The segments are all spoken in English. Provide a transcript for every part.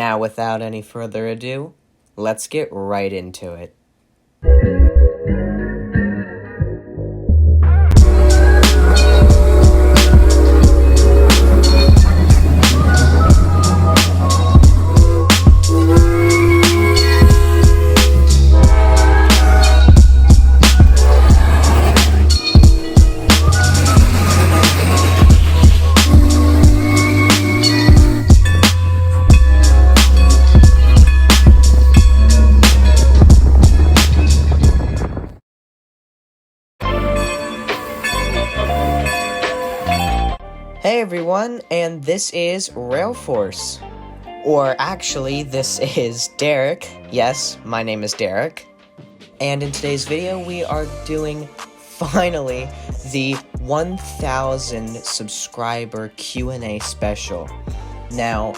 Now, without any further ado, let's get right into it. Hey everyone, and this is RailForce. Or actually, this is Derek. Yes, my name is Derek. And in today's video, we are doing, finally, the 1,000 subscriber Q&A special. Now,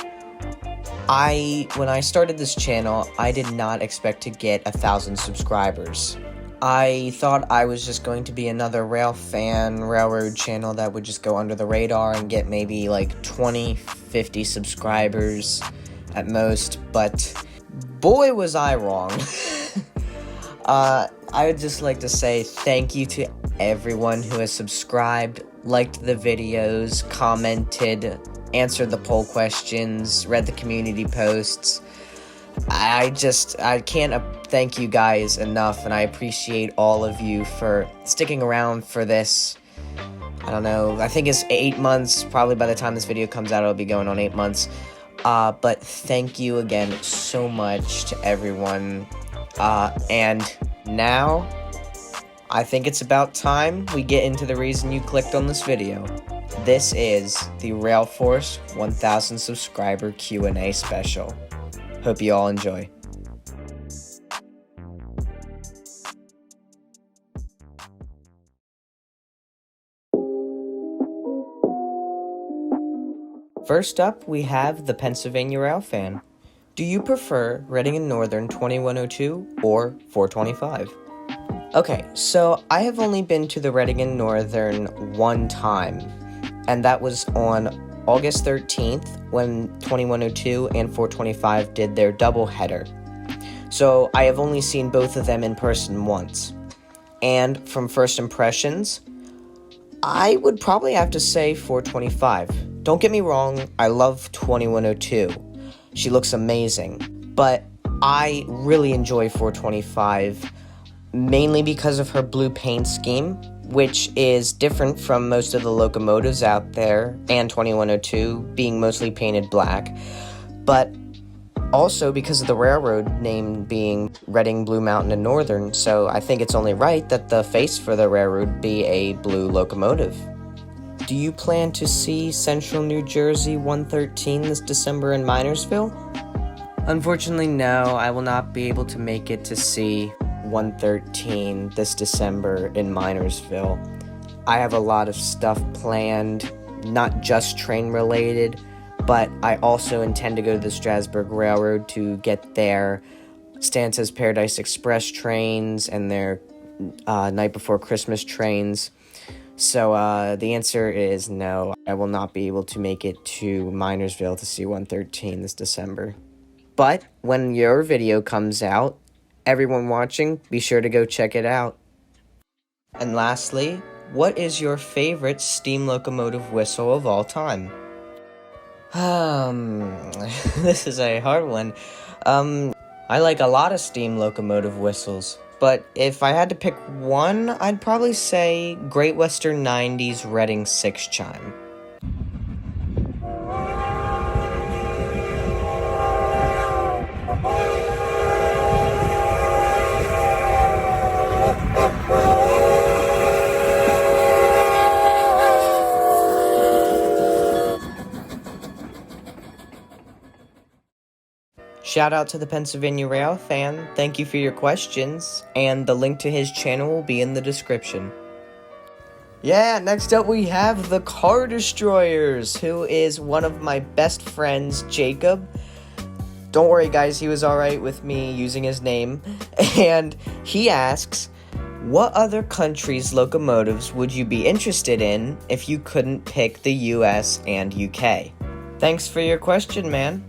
when I started this channel, I did not expect to get 1,000 subscribers. I thought I was just going to be another railroad channel that would just go under the radar and get maybe like 20, 50 subscribers at most, but boy was I wrong. I would just like to say thank you to everyone who has subscribed, liked the videos, commented, answered the poll questions, read the community posts. I can't thank you guys enough, and I appreciate all of you for sticking around for this. I don't know, I think it's 8 months, probably by the time this video comes out, it'll be going on 8 months. But thank you again so much to everyone. And now, I think it's about time we get into the reason you clicked on this video. This is the RailForce 1000 subscriber Q&A special. Hope you all enjoy. First up, we have the Pennsylvania Rail fan. Do you prefer Reading and Northern 2102 or 425? Okay, so I have only been to the Reading and Northern one time, and that was on August 13th, when 2102 and 425 did their doubleheader. So I have only seen both of them in person once. And from first impressions, I would probably have to say 425. Don't get me wrong, I love 2102. She looks amazing. But I really enjoy 425, mainly because of her blue paint scheme, which is different from most of the locomotives out there, and 2102 being mostly painted black, but also because of the railroad name being Reading, Blue Mountain, and Northern, so I think it's only right that the face for the railroad be a blue locomotive. Do you plan to see Central New Jersey 113 this December in Minersville? Unfortunately, no, I will not be able to make it to see 113 this December in Minersville. I have a lot of stuff planned, not just train related, but I also intend to go to the Strasburg Railroad to get their Stanton's Paradise Express trains and their Night Before Christmas trains. So the answer is no, I will not be able to make it to Minersville to see 113 this December. But when your video comes out, everyone watching, be sure to go check it out. And lastly, what is your favorite steam locomotive whistle of all time? This is a hard one. I like a lot of steam locomotive whistles, but if I had to pick one, I'd probably say Great Western 90's Reading 6 chime. Shout out to the Pennsylvania Rail fan, thank you for your questions, and the link to his channel will be in the description. Yeah, next up we have the Car Destroyers, who is one of my best friends, Jacob. Don't worry guys, he was alright with me using his name. And he asks, what other countries' locomotives would you be interested in if you couldn't pick the US and UK? Thanks for your question, man.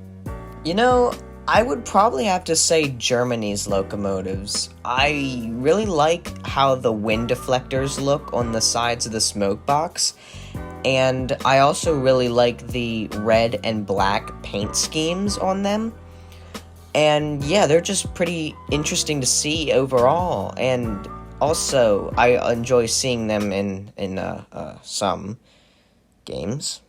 You know, I would probably have to say Germany's locomotives. I really like how the wind deflectors look on the sides of the smoke box, and I also really like the red and black paint schemes on them. And yeah, they're just pretty interesting to see overall, and also I enjoy seeing them in some games.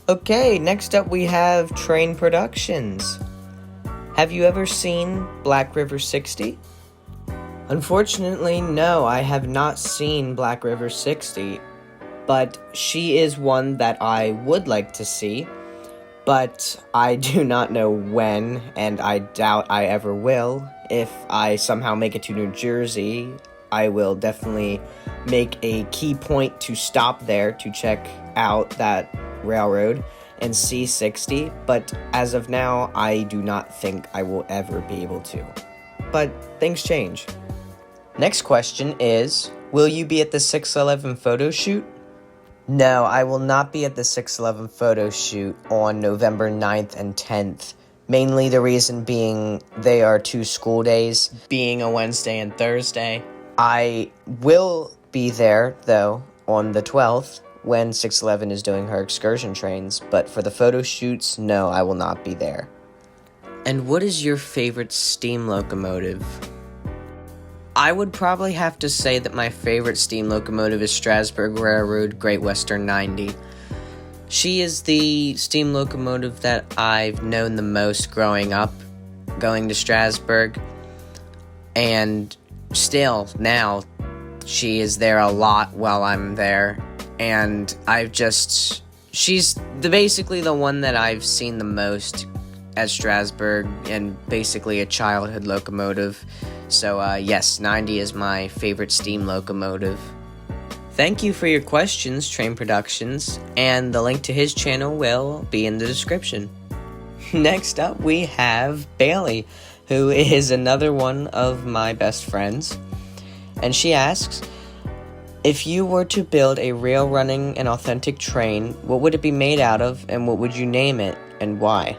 Okay, next up we have train productions. Have you ever seen Black River 60? Unfortunately, no, I have not seen Black River 60, but she is one that I would like to see, but I do not know when, and I doubt I ever will. If I somehow make it to New Jersey, I will definitely make a key point to stop there to check out that railroad and see 60, but as of now, I do not think I will ever be able to. But things change. Next question is, will you be at the 611 photo shoot? No, I will not be at the 611 photo shoot on November 9th and 10th. Mainly the reason being they are 2 school days, being a Wednesday and Thursday. I will be there, though, on the 12th, when 611 is doing her excursion trains, but for the photo shoots, no, I will not be there. And what is your favorite steam locomotive? I would probably have to say that my favorite steam locomotive is Strasburg Railroad Great Western 90. She is the steam locomotive that I've known the most growing up, going to Strasburg, and still, now, she is there a lot while I'm there. And she's basically the one that I've seen the most at Strasburg, and basically a childhood locomotive. So yes, 90 is my favorite steam locomotive. Thank you for your questions, Train Productions, and the link to his channel will be in the description. Next up, we have Bailey, who is another one of my best friends. And she asks, if you were to build a rail-running and authentic train, what would it be made out of, and what would you name it, and why?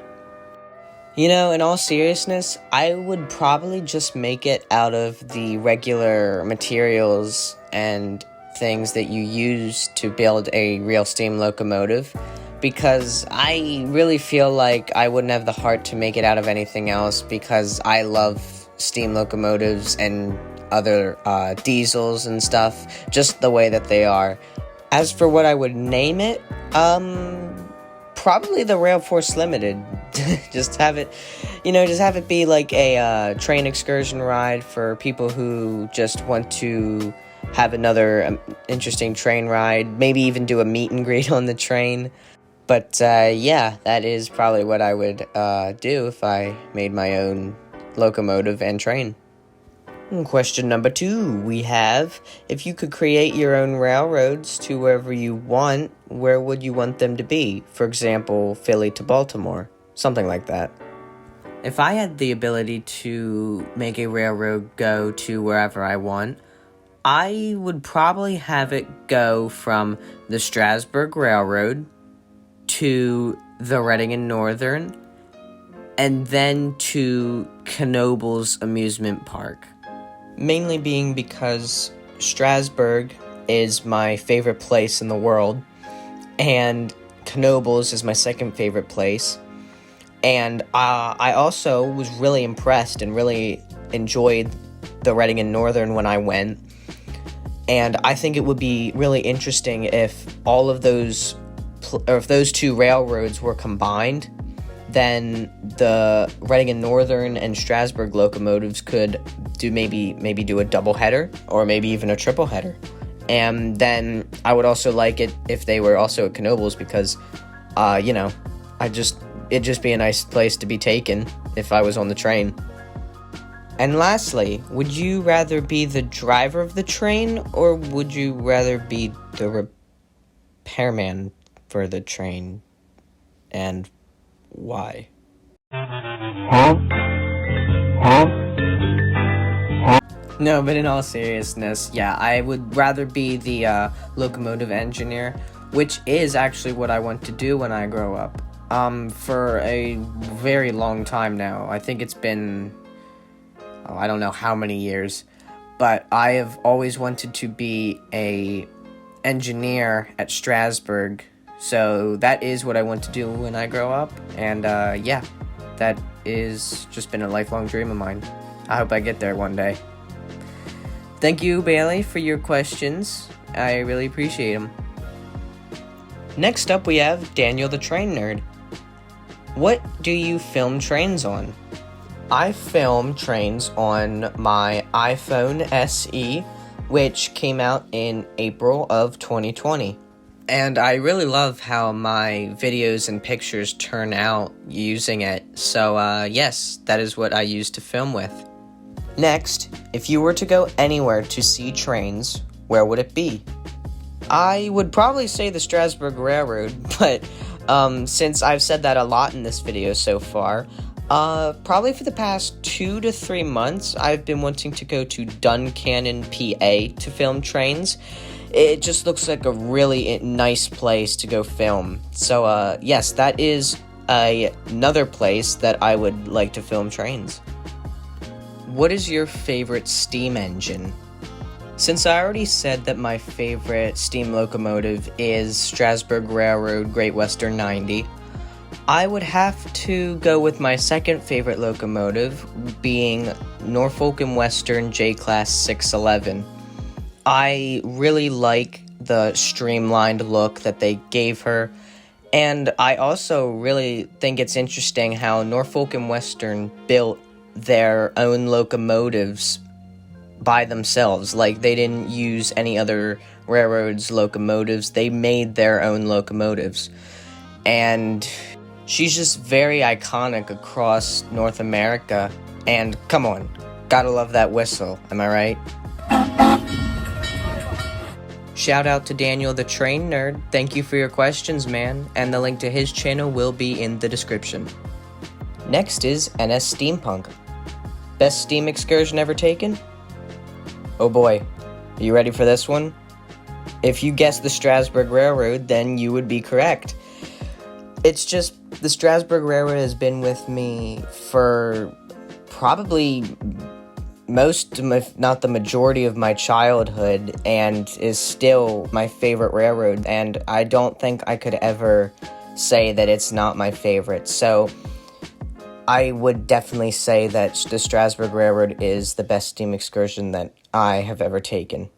You know, in all seriousness, I would probably just make it out of the regular materials and things that you use to build a real steam locomotive, because I really feel like I wouldn't have the heart to make it out of anything else, because I love steam locomotives and other diesels and stuff, just the way that they are. As for what I would name it, probably the RailForce Limited. just have it be like a train excursion ride for people who just want to have another interesting train ride, maybe even do a meet and greet on the train. But yeah, that is probably what I would do if I made my own locomotive and train. Question number 2, we have, if you could create your own railroads to wherever you want, where would you want them to be? For example, Philly to Baltimore, something like that. If I had the ability to make a railroad go to wherever I want, I would probably have it go from the Strasburg Railroad to the Reading and Northern, and then to Knobel's amusement park. Mainly being because Strasburg is my favorite place in the world, and Knobel's is my second favorite place. And I also was really impressed and really enjoyed the Reading and Northern when I went. And I think it would be really interesting if all of those, or if those 2 railroads were combined, then the Reading and Northern and Strasburg locomotives could do maybe do a double header, or maybe even a triple header. And then I would also like it if they were also at Knobel's, because it'd just be a nice place to be taken if I was on the train. And lastly, would you rather be the driver of the train, or would you rather be the repairman for the train? And Why? No, but in all seriousness, yeah, I would rather be the locomotive engineer, which is actually what I want to do when I grow up. For a very long time now. I think it's been, I don't know how many years, but I have always wanted to be a engineer at Strasburg, so that is what I want to do when I grow up, and yeah, that is just been a lifelong dream of mine. I hope I get there one day. Thank you, Bailey, for your questions. I really appreciate them. Next up, we have Daniel the Train Nerd. What do you film trains on? I film trains on my iPhone SE, which came out in April of 2020. And I really love how my videos and pictures turn out using it. So, yes, that is what I use to film with. Next, if you were to go anywhere to see trains, where would it be? I would probably say the Strasburg Railroad, but since I've said that a lot in this video so far, probably for the past 2 to 3 months, I've been wanting to go to Duncannon, PA to film trains. It just looks like a really nice place to go film. So, yes, that is another place that I would like to film trains. What is your favorite steam engine? Since I already said that my favorite steam locomotive is Strasburg Railroad Great Western 90, I would have to go with my second favorite locomotive, being Norfolk Western J-Class 611. I really like the streamlined look that they gave her, and I also really think it's interesting how Norfolk Western built their own locomotives by themselves. Like, they didn't use any other railroad's locomotives. They made their own locomotives. And she's just very iconic across North America. And come on, gotta love that whistle, am I right? Shout out to Daniel the Train Nerd. Thank you for your questions, man. And the link to his channel will be in the description. Next is NS Steampunk. Best steam excursion ever taken? Oh boy, are you ready for this one? If you guessed the Strasburg Railroad, then you would be correct. It's just, the Strasburg Railroad has been with me for probably most, if not the majority of my childhood, and is still my favorite railroad, and I don't think I could ever say that it's not my favorite. So I would definitely say that the Strasburg Railroad is the best steam excursion that I have ever taken.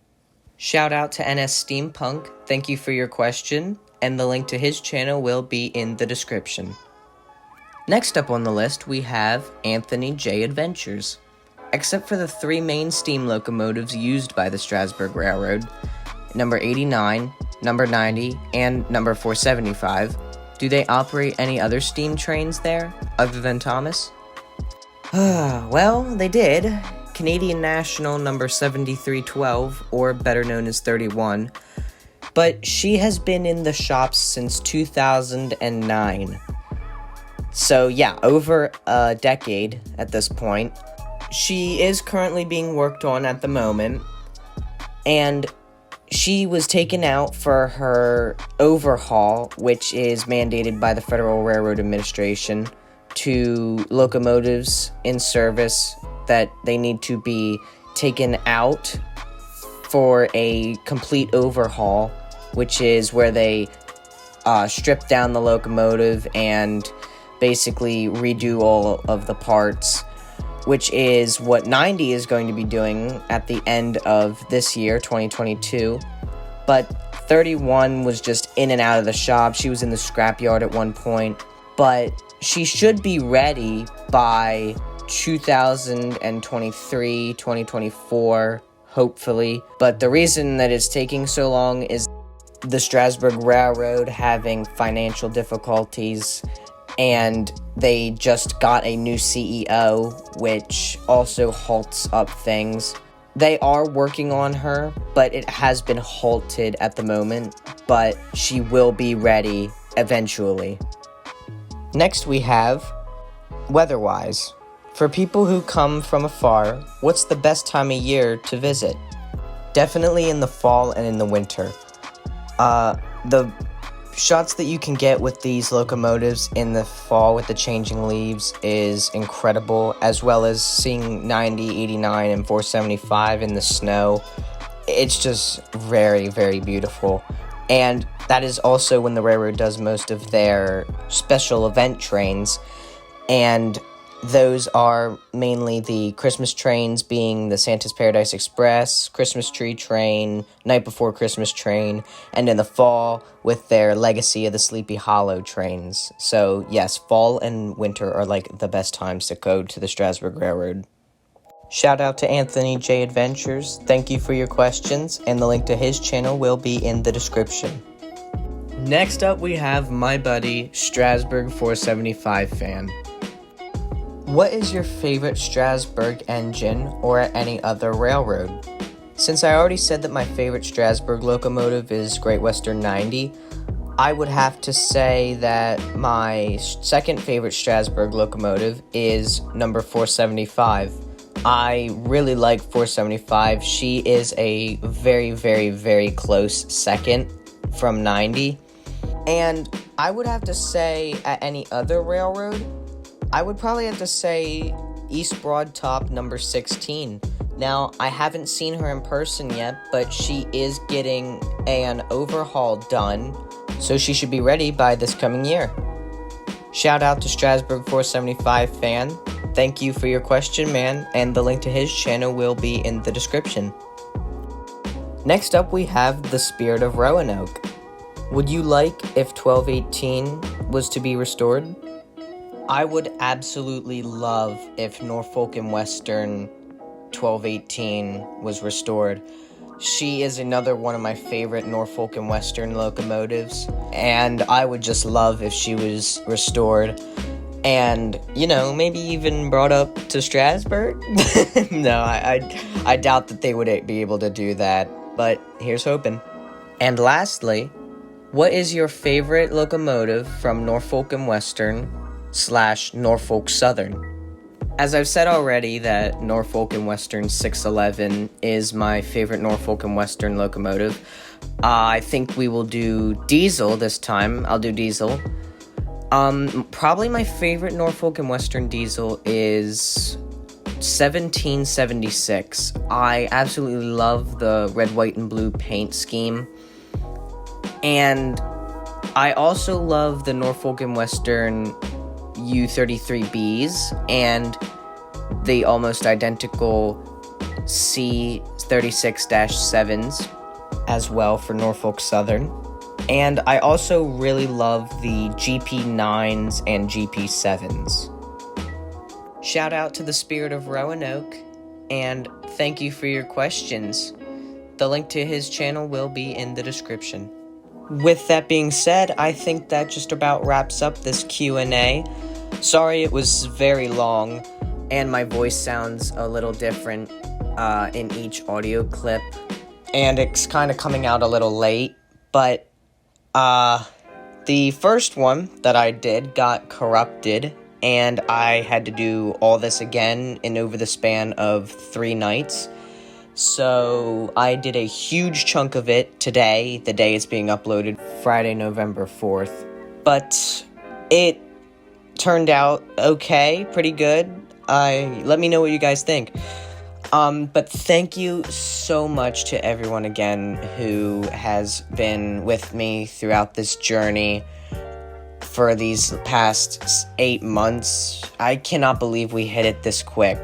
Shout out to NS Steampunk. Thank you for your question, and the link to his channel will be in the description. Next up on the list, we have Anthony J. Adventures. Except for the 3 main steam locomotives used by the Strasburg Railroad, number 89, number 90, and number 475, do they operate any other steam trains there, other than Thomas? Well, they did. Canadian National number 7312, or better known as 31, but she has been in the shops since 2009. So yeah, over a decade at this point. She is currently being worked on at the moment, and she was taken out for her overhaul, which is mandated by the Federal Railroad Administration, to locomotives in service that they need to be taken out for a complete overhaul, which is where they strip down the locomotive and basically redo all of the parts, which is what 90 is going to be doing at the end of this year, 2022. But 31 was just in and out of the shop. She was in the scrapyard at one point. But she should be ready by 2023, 2024, hopefully. But the reason that it's taking so long is the Strasburg Railroad having financial difficulties, and they just got a new CEO, which also halts up things. They are working on her, but it has been halted at the moment, but she will be ready eventually. Next we have weather-wise. For people who come from afar, what's the best time of year to visit? Definitely in the fall and in the winter. The shots that you can get with these locomotives in the fall with the changing leaves is incredible, as well as seeing 90, 89, and 475 in the snow. It's just very, very beautiful. And that is also when the railroad does most of their special event trains, and those are mainly the Christmas trains, being the Santa's Paradise Express, Christmas Tree Train, Night Before Christmas Train, and in the fall with their Legacy of the Sleepy Hollow trains. So yes, fall and winter are like the best times to go to the Strasburg Railroad. Shout out to Anthony J. Adventures. Thank you for your questions, and the link to his channel will be in the description. Next up we have my buddy, Strasburg 475 fan. What is your favorite Strasburg engine or any other railroad? Since I already said that my favorite Strasburg locomotive is Great Western 90, I would have to say that my second favorite Strasburg locomotive is number 475. I really like 475. She is a very, very, very close second from 90. And I would have to say at any other railroad, I would probably have to say East Broad Top number 16. Now, I haven't seen her in person yet, but she is getting an overhaul done, so she should be ready by this coming year. Shout out to Strasburg 475 fan. Thank you for your question, man, and the link to his channel will be in the description. Next up, we have the Spirit of Roanoke. Would you like if 1218 was to be restored? I would absolutely love if Norfolk and Western 1218 was restored. She is another one of my favorite Norfolk and Western locomotives, and I would just love if she was restored and, you know, maybe even brought up to Strasburg. No, I doubt that they would be able to do that, but here's hoping. And lastly, what is your favorite locomotive from Norfolk and Western / Norfolk Southern? As I've said already, that Norfolk and Western 611 is my favorite Norfolk and Western locomotive. I think we will do diesel this time. I'll do diesel. Probably my favorite Norfolk and Western diesel is 1776. I absolutely love the red, white, and blue paint scheme. And I also love the Norfolk and Western U33Bs and the almost identical C36-7s as well for Norfolk Southern. And I also really love the GP9s and GP7s. Shout out to the Spirit of Roanoke, and thank you for your questions. The link to his channel will be in the description. With that being said, I think that just about wraps up this Q&A. Sorry it was very long, and my voice sounds a little different in each audio clip, and it's kind of coming out a little late, but the first one that I did got corrupted, and I had to do all this again in over the span of 3 nights. So I did a huge chunk of it today, the day it's being uploaded, Friday, November 4th. But it turned out okay, pretty good. Let me know what you guys think. But thank you so much to everyone again who has been with me throughout this journey for these past 8 months. I cannot believe we hit it this quick.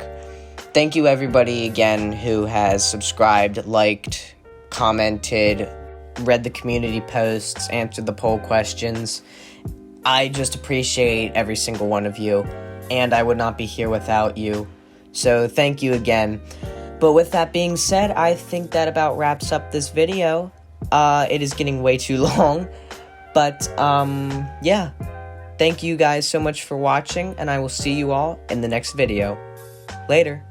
Thank you everybody again who has subscribed, liked, commented, read the community posts, answered the poll questions. I just appreciate every single one of you, and I would not be here without you. So thank you again. But with that being said, I think that about wraps up this video. It is getting way too long. But yeah. Thank you guys so much for watching, and I will see you all in the next video. Later.